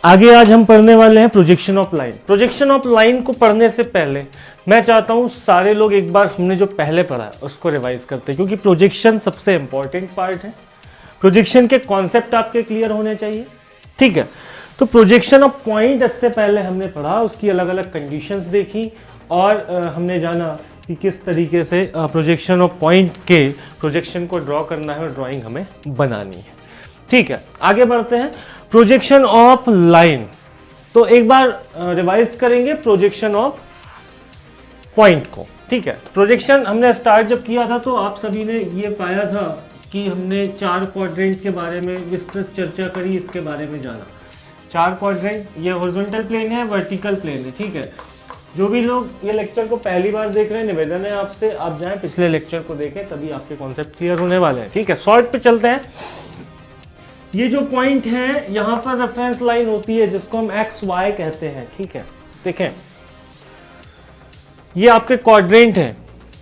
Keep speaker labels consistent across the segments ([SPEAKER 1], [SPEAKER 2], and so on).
[SPEAKER 1] आगे आज हम पढ़ने वाले हैं projection of line. Projection of line को पढ़ने से पहले मैं चाहता हूं सारे लोग एक बार हमने जो पहले पढ़ा है उसको रिवाइज करते हैं, क्योंकि प्रोजेक्शन सबसे इंपॉर्टेंट पार्ट है। प्रोजेक्शन के कॉन्सेप्ट आपके क्लियर होने चाहिए, ठीक है। तो प्रोजेक्शन ऑफ पॉइंट इससे पहले हमने पढ़ा, उसकी अलग अलग कंडीशंस देखी और हमने जाना कि किस तरीके से प्रोजेक्शन ऑफ पॉइंट के प्रोजेक्शन को ड्रॉ करना है और ड्राइंग हमें बनानी है, ठीक है। आगे बढ़ते हैं प्रोजेक्शन ऑफ लाइन। तो एक बार रिवाइज करेंगे प्रोजेक्शन ऑफ पॉइंट को, ठीक है। प्रोजेक्शन हमने स्टार्ट जब किया था तो आप सभी ने ये पाया था कि हमने 4 क्वाड्रेंट के बारे में विस्तृत चर्चा करी, इसके बारे में जाना। 4 क्वाड्रेंट, ये हॉरिजॉन्टल प्लेन है, वर्टिकल प्लेन है, ठीक है। जो भी लोग ये लेक्चर को पहली बार देख रहे हैं, निवेदन है आपसे आप जाएं पिछले लेक्चर को देखें, तभी आपके कॉन्सेप्ट क्लियर होने वाले हैं, ठीक है। शॉर्ट पे चलते हैं। ये जो पॉइंट है यहाँ पर रेफरेंस लाइन होती है जिसको हम एक्स वाई कहते हैं, ठीक है। देखें ये आपके क्वाड्रेंट हैं,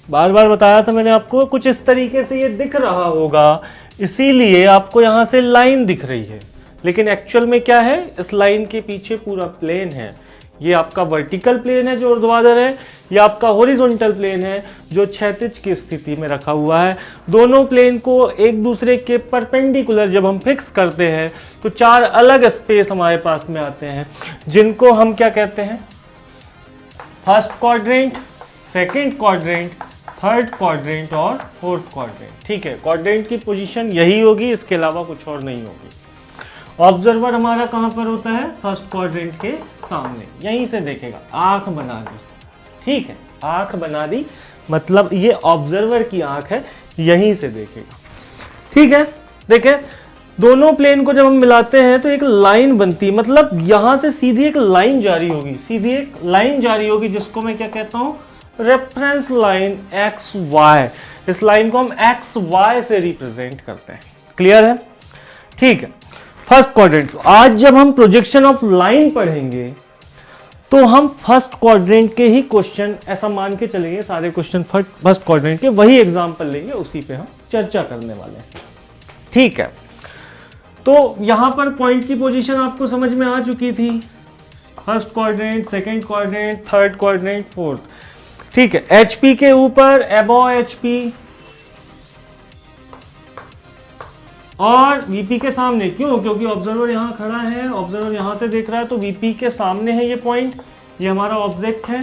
[SPEAKER 1] बार बार बताया था मैंने आपको, कुछ इस तरीके से ये दिख रहा होगा, इसीलिए आपको यहाँ से लाइन दिख रही है, लेकिन एक्चुअल में क्या है, इस लाइन के पीछे पूरा प्लेन है। ये आपका वर्टिकल प्लेन है जो ऊर्ध्वाधर है, ये आपका हॉरिजॉन्टल प्लेन है जो क्षैतिज की स्थिति में रखा हुआ है। दोनों प्लेन को एक दूसरे के परपेंडिकुलर जब हम फिक्स करते हैं तो 4 अलग स्पेस हमारे पास में आते हैं, जिनको हम क्या कहते हैं, first quadrant, second quadrant, third quadrant और फोर्थ क्वाड्रेंट, ठीक है। क्वाड्रेंट की पोजीशन यही होगी, इसके अलावा कुछ और नहीं होगी। ऑब्जर्वर हमारा कहां पर होता है, फर्स्ट क्वाड्रेंट के सामने, यहीं से देखेगा, आंख बना दी, ठीक है। आंख बना दी मतलब ये ऑब्जर्वर की आंख है, यहीं से देखेगा, ठीक है। देखें दोनों प्लेन को जब हम मिलाते हैं तो एक लाइन बनती है, मतलब यहां से सीधी एक लाइन जारी होगी, सीधी एक लाइन जारी होगी, जिसको मैं क्या कहता हूं, रेफरेंस लाइन एक्स वाई। इस लाइन को हम एक्स वाई से रिप्रेजेंट करते हैं, क्लियर है, ठीक है। फर्स्ट क्वाड्रेंट, आज जब हम प्रोजेक्शन ऑफ लाइन पढ़ेंगे तो हम फर्स्ट क्वाड्रेंट के ही क्वेश्चन, ऐसा मान के चलेंगे सारे क्वेश्चन फर्स्ट क्वाड्रेंट के, वही एग्जांपल लेंगे, उसी पे हम चर्चा करने वाले हैं, ठीक है। तो यहां पर पॉइंट की पोजीशन आपको समझ में आ चुकी थी, first quadrant, second quadrant, third quadrant, fourth, ठीक है। एचपी के ऊपर, अबव एचपी और वीपी के सामने, क्यों, क्योंकि ऑब्जर्वर यहां खड़ा है, ऑब्जर्वर यहां से देख रहा है, तो वीपी के सामने है ये पॉइंट, ये हमारा ऑब्जेक्ट है,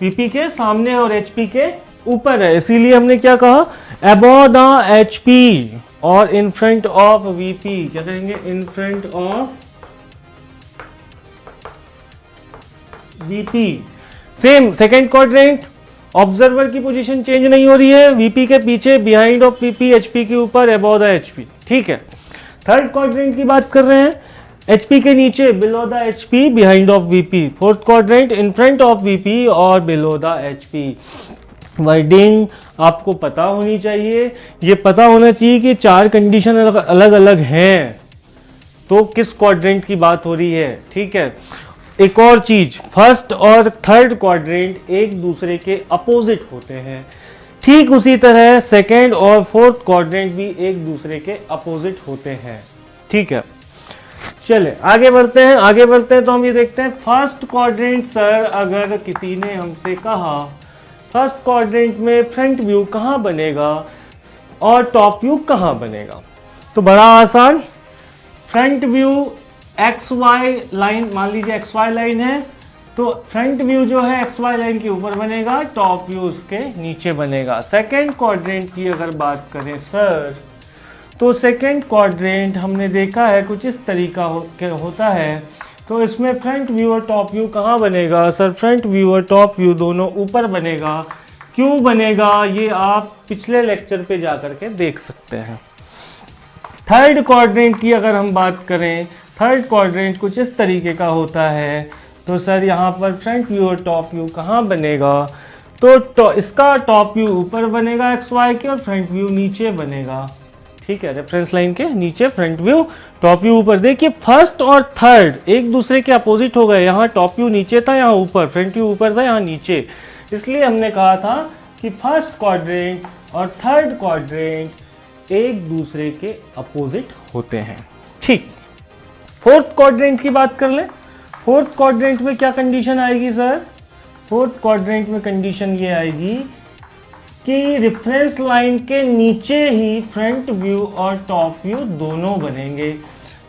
[SPEAKER 1] वीपी के सामने और एचपी के ऊपर है, इसीलिए हमने क्या कहा, अबव द एचपी और इन फ्रंट ऑफ वीपी, क्या कहेंगे, in front of VP. Same second quadrant, observer की पोजीशन चेंज नहीं हो रही है, वीपी के पीछे, बिहाइंड ऑफ वीपी, एचपी के ऊपर, अबव द एचपी, ठीक है। थर्ड क्वाड्रेंट की बात कर रहे हैं, एचपी के नीचे, below the HP, behind of VP. Fourth quadrant, in front of VP और बिलो द एचपी। वर्डिंग आपको पता होनी चाहिए, ये पता होना चाहिए कि 4 कंडीशन अलग अलग हैं तो किस क्वाड्रेंट की बात हो रही है, ठीक है। एक और चीज, फर्स्ट और थर्ड क्वाड्रेंट एक दूसरे के अपोजिट होते हैं, ठीक उसी तरह सेकंड और फोर्थ क्वाड्रेंट भी एक दूसरे के अपोजिट होते हैं, ठीक है। चले आगे बढ़ते हैं, आगे बढ़ते हैं तो हम ये देखते हैं फर्स्ट क्वाड्रेंट। सर अगर किसी ने हमसे कहा फर्स्ट क्वाड्रेंट में फ्रंट व्यू कहाँ बनेगा और टॉप व्यू कहाँ बनेगा, तो बड़ा आसान, front view X Y line, मान लीजिए एक्स वाई लाइन है, तो फ्रंट व्यू जो है एक्स वाई लाइन के ऊपर बनेगा, टॉप व्यू उसके नीचे बनेगा। सेकंड क्वाड्रेंट की अगर बात करें सर, तो सेकंड क्वाड्रेंट हमने देखा है कुछ इस तरीका होता है, तो इसमें फ्रंट व्यू और टॉप व्यू कहाँ बनेगा सर, फ्रंट व्यू और टॉप व्यू दोनों ऊपर बनेगा। क्यों बनेगा ये आप पिछले लेक्चर पे जाकर के देख सकते हैं। थर्ड क्वाड्रेंट की अगर हम बात करें, थर्ड क्वाड्रेंट कुछ इस तरीके का होता है, तो सर यहाँ पर फ्रंट व्यू और टॉप व्यू कहाँ बनेगा, तो इसका टॉप व्यू ऊपर बनेगा एक्स वाई के और फ्रंट व्यू नीचे बनेगा, ठीक है। रेफरेंस लाइन के नीचे फ्रंट व्यू, टॉप व्यू ऊपर। देखिए फर्स्ट और थर्ड एक दूसरे के अपोजिट हो गए, यहाँ टॉप व्यू नीचे था, यहाँ ऊपर, फ्रंट व्यू ऊपर था, यहाँ नीचे, इसलिए हमने कहा था कि फर्स्ट क्वाड्रेंट और थर्ड क्वाड्रेंट एक दूसरे के अपोजिट होते हैं, ठीक। फोर्थ क्वाड्रेंट की बात कर लें। फोर्थ क्वाड्रेंट में क्या कंडीशन आएगी सर? फोर्थ क्वाड्रेंट में कंडीशन ये आएगी कि रेफरेंस लाइन के नीचे ही फ्रंट व्यू और टॉप व्यू दोनों बनेंगे।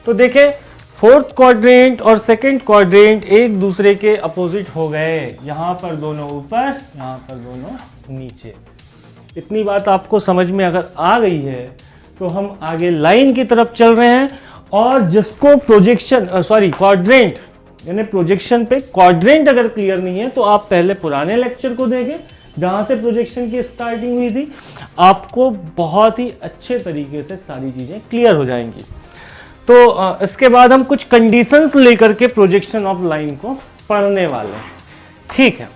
[SPEAKER 1] तो देखें, फोर्थ क्वाड्रेंट और सेकंड क्वाड्रेंट एक दूसरे के अपोजिट हो गए। यहां पर दोनों ऊपर, यहां पर दोनों नीचे। इतनी बात आपको समझ में अगर आ गई है तो हम आगे लाइन की तरफ चल रहे हैं। और जिसको प्रोजेक्शन क्वाड्रेंट यानी प्रोजेक्शन पे क्वाड्रेंट अगर क्लियर नहीं है तो आप पहले पुराने लेक्चर को देखें जहां से प्रोजेक्शन की स्टार्टिंग हुई थी, आपको बहुत ही अच्छे तरीके से सारी चीजें क्लियर हो जाएंगी। तो इसके बाद हम कुछ कंडीशंस लेकर के प्रोजेक्शन ऑफ लाइन को पढ़ने वाले हैं। ठीक है।